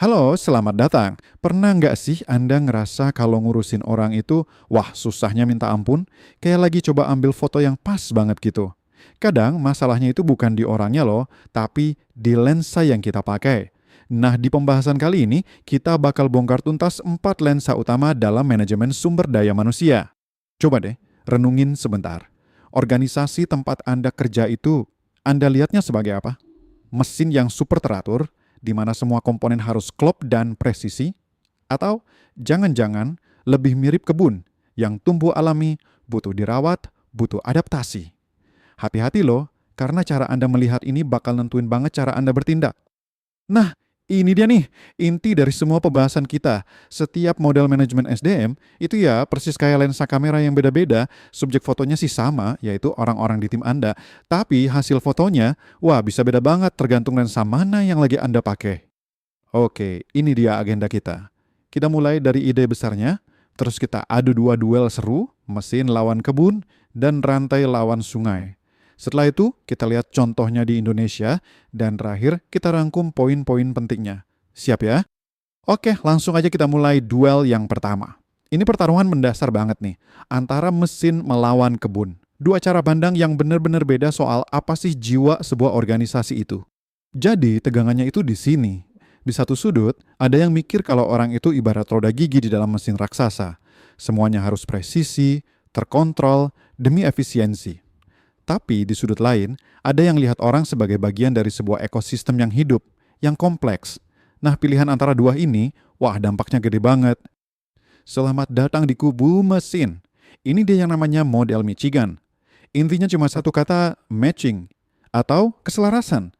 Halo, selamat datang. Pernah nggak sih Anda ngerasa kalau ngurusin orang itu, wah susahnya minta ampun? Kayak lagi coba ambil foto yang pas banget gitu. Kadang masalahnya itu bukan di orangnya loh, tapi di lensa yang kita pakai. Nah, di pembahasan kali ini, kita bakal bongkar tuntas 4 lensa utama dalam manajemen sumber daya manusia. Coba deh, renungin sebentar. Organisasi tempat Anda kerja itu, Anda lihatnya sebagai apa? Mesin yang super teratur, di mana semua komponen harus klop dan presisi, atau jangan-jangan lebih mirip kebun yang tumbuh alami, butuh dirawat, butuh adaptasi. Hati-hati loh, karena cara Anda melihat ini bakal nentuin banget cara Anda bertindak. Nah, ini dia nih, inti dari semua pembahasan kita. Setiap model manajemen SDM itu ya persis kayak lensa kamera yang beda-beda, subjek fotonya sih sama, yaitu orang-orang di tim Anda. Tapi hasil fotonya, wah bisa beda banget tergantung lensa mana yang lagi Anda pakai. Oke, ini dia agenda kita. Kita mulai dari ide besarnya, terus kita adu dua duel seru, mesin lawan kebun, dan rantai lawan sungai. Setelah itu, kita lihat contohnya di Indonesia, dan terakhir kita rangkum poin-poin pentingnya. Siap ya? Oke, langsung aja kita mulai duel yang pertama. Ini pertarungan mendasar banget nih, antara mesin melawan kebun. Dua cara pandang yang benar-benar beda soal apa sih jiwa sebuah organisasi itu. Jadi, tegangannya itu di sini. Di satu sudut, ada yang mikir kalau orang itu ibarat roda gigi di dalam mesin raksasa. Semuanya harus presisi, terkontrol, demi efisiensi. Tapi di sudut lain, ada yang lihat orang sebagai bagian dari sebuah ekosistem yang hidup, yang kompleks. Nah, pilihan antara dua ini, wah dampaknya gede banget. Selamat datang di kubu mesin. Ini dia yang namanya model Michigan. Intinya cuma satu kata, matching, atau keselarasan.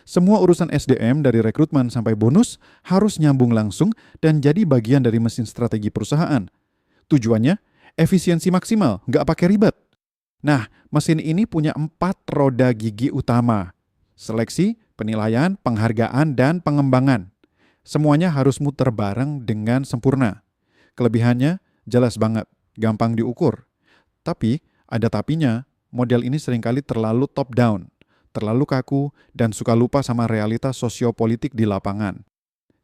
Semua urusan SDM dari rekrutmen sampai bonus harus nyambung langsung dan jadi bagian dari mesin strategi perusahaan. Tujuannya, efisiensi maksimal, nggak pakai ribet. Nah, mesin ini punya 4 roda gigi utama. Seleksi, penilaian, penghargaan, dan pengembangan. Semuanya harus muter bareng dengan sempurna. Kelebihannya jelas banget, gampang diukur. Tapi, ada tapinya, model ini seringkali terlalu top down, terlalu kaku, dan suka lupa sama realitas sosiopolitik di lapangan.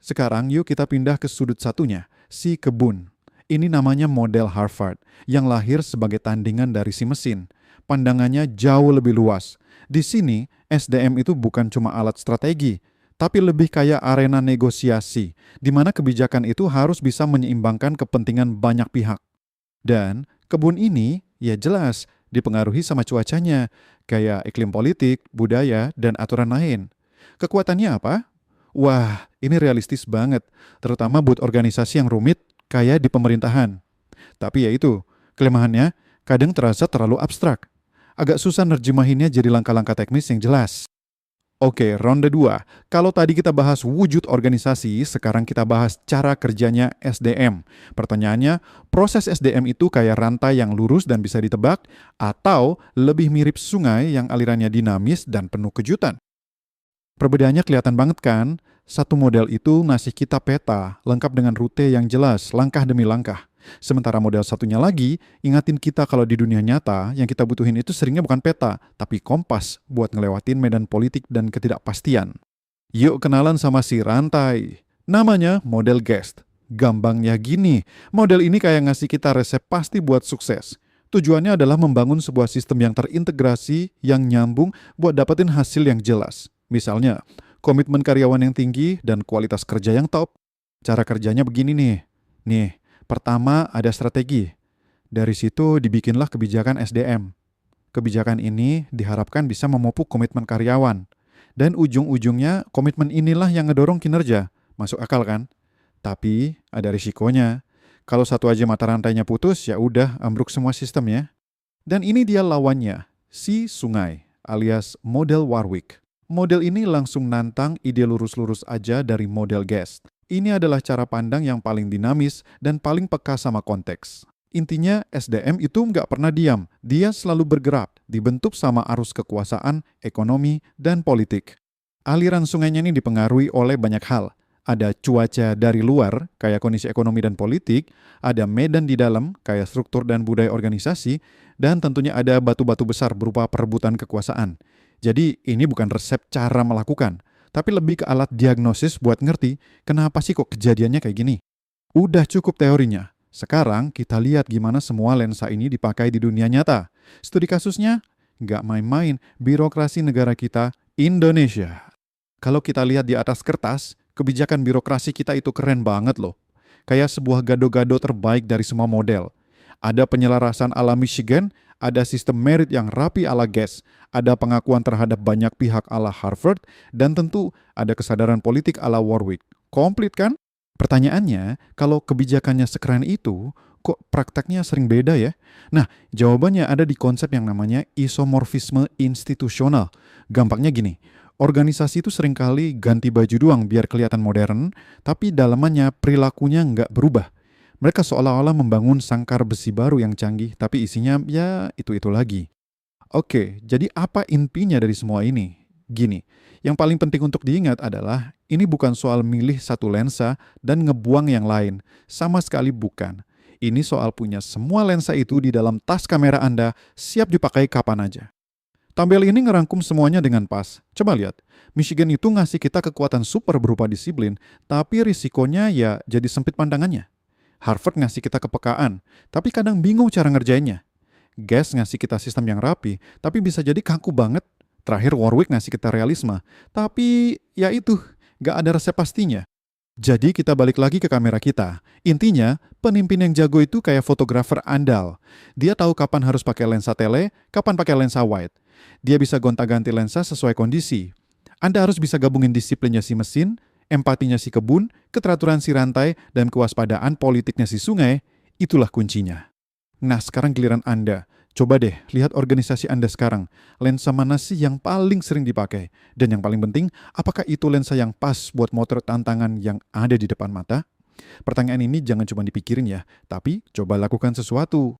Sekarang yuk kita pindah ke sudut satunya, si kebun. Ini namanya model Harvard, yang lahir sebagai tandingan dari si mesin. Pandangannya jauh lebih luas. Di sini, SDM itu bukan cuma alat strategi, tapi lebih kayak arena negosiasi, di mana kebijakan itu harus bisa menyeimbangkan kepentingan banyak pihak. Dan kebun ini, ya jelas, dipengaruhi sama cuacanya, kayak iklim politik, budaya, dan aturan lain. Kekuatannya apa? Wah, ini realistis banget, terutama buat organisasi yang rumit kayak di pemerintahan. Tapi ya itu, kelemahannya kadang terasa terlalu abstrak. Agak susah nerjemahinnya jadi langkah-langkah teknis yang jelas. Oke, ronde 2. Kalau tadi kita bahas wujud organisasi, sekarang kita bahas cara kerjanya SDM. Pertanyaannya, proses SDM itu kayak rantai yang lurus dan bisa ditebak, atau lebih mirip sungai yang alirannya dinamis dan penuh kejutan? Perbedaannya kelihatan banget kan? Satu model itu ngasih kita peta, lengkap dengan rute yang jelas, langkah demi langkah. Sementara model satunya lagi, ingatin kita kalau di dunia nyata, yang kita butuhin itu seringnya bukan peta, tapi kompas buat ngelewatin medan politik dan ketidakpastian. Yuk kenalan sama si rantai. Namanya model guest. Gampangnya gini, model ini kayak ngasih kita resep pasti buat sukses. Tujuannya adalah membangun sebuah sistem yang terintegrasi, yang nyambung buat dapetin hasil yang jelas. Misalnya, komitmen karyawan yang tinggi dan kualitas kerja yang top. Cara kerjanya begini nih. Nih, pertama ada strategi. Dari situ dibikinlah kebijakan SDM. Kebijakan ini diharapkan bisa memupuk komitmen karyawan. Dan ujung-ujungnya komitmen inilah yang ngedorong kinerja. Masuk akal kan? Tapi ada risikonya. Kalau satu aja mata rantainya putus, ya udah ambruk semua sistem ya. Dan ini dia lawannya, si sungai alias model Warwick. Model ini langsung nantang ide lurus-lurus aja dari model guest. Ini adalah cara pandang yang paling dinamis dan paling peka sama konteks. Intinya SDM itu nggak pernah diam, dia selalu bergerak, dibentuk sama arus kekuasaan, ekonomi, dan politik. Aliran sungainya ini dipengaruhi oleh banyak hal. Ada cuaca dari luar, kayak kondisi ekonomi dan politik, ada medan di dalam, kayak struktur dan budaya organisasi, dan tentunya ada batu-batu besar berupa perebutan kekuasaan. Jadi ini bukan resep cara melakukan, tapi lebih ke alat diagnosis buat ngerti kenapa sih kok kejadiannya kayak gini. Udah cukup teorinya. Sekarang kita lihat gimana semua lensa ini dipakai di dunia nyata. Studi kasusnya, nggak main-main, birokrasi negara kita, Indonesia. Kalau kita lihat di atas kertas, kebijakan birokrasi kita itu keren banget loh. Kayak sebuah gado-gado terbaik dari semua model. Ada penyelarasan ala Michigan, ada sistem merit yang rapi ala Gates, ada pengakuan terhadap banyak pihak ala Harvard, dan tentu ada kesadaran politik ala Warwick. Komplit kan? Pertanyaannya, kalau kebijakannya sekeren itu, kok prakteknya sering beda ya? Nah, jawabannya ada di konsep yang namanya isomorfisme institusional. Gampangnya gini, organisasi itu seringkali ganti baju doang biar kelihatan modern, tapi dalamannya perilakunya nggak berubah. Mereka seolah-olah membangun sangkar besi baru yang canggih, tapi isinya ya itu-itu lagi. Oke, jadi apa intinya dari semua ini? Gini, yang paling penting untuk diingat adalah ini bukan soal milih satu lensa dan ngebuang yang lain. Sama sekali bukan. Ini soal punya semua lensa itu di dalam tas kamera Anda, siap dipakai kapan aja. Tabel ini ngerangkum semuanya dengan pas. Coba lihat, Michigan itu ngasih kita kekuatan super berupa disiplin, tapi risikonya ya jadi sempit pandangannya. Harvard ngasih kita kepekaan, tapi kadang bingung cara ngerjainnya. Gates ngasih kita sistem yang rapi, tapi bisa jadi kaku banget. Terakhir Warwick ngasih kita realisme, tapi ya itu, gak ada resep pastinya. Jadi kita balik lagi ke kamera kita. Intinya, pemimpin yang jago itu kayak fotografer andal. Dia tahu kapan harus pakai lensa tele, kapan pakai lensa wide. Dia bisa gonta-ganti lensa sesuai kondisi. Anda harus bisa gabungin disiplinnya si mesin, empatinya si kebun, keteraturan si rantai, dan kewaspadaan politiknya si sungai. Itulah kuncinya. Nah, sekarang giliran Anda. Coba deh, lihat organisasi Anda sekarang. Lensa mana sih yang paling sering dipakai? Dan yang paling penting, apakah itu lensa yang pas buat motor tantangan yang ada di depan mata? Pertanyaan ini jangan cuma dipikirin ya, tapi coba lakukan sesuatu.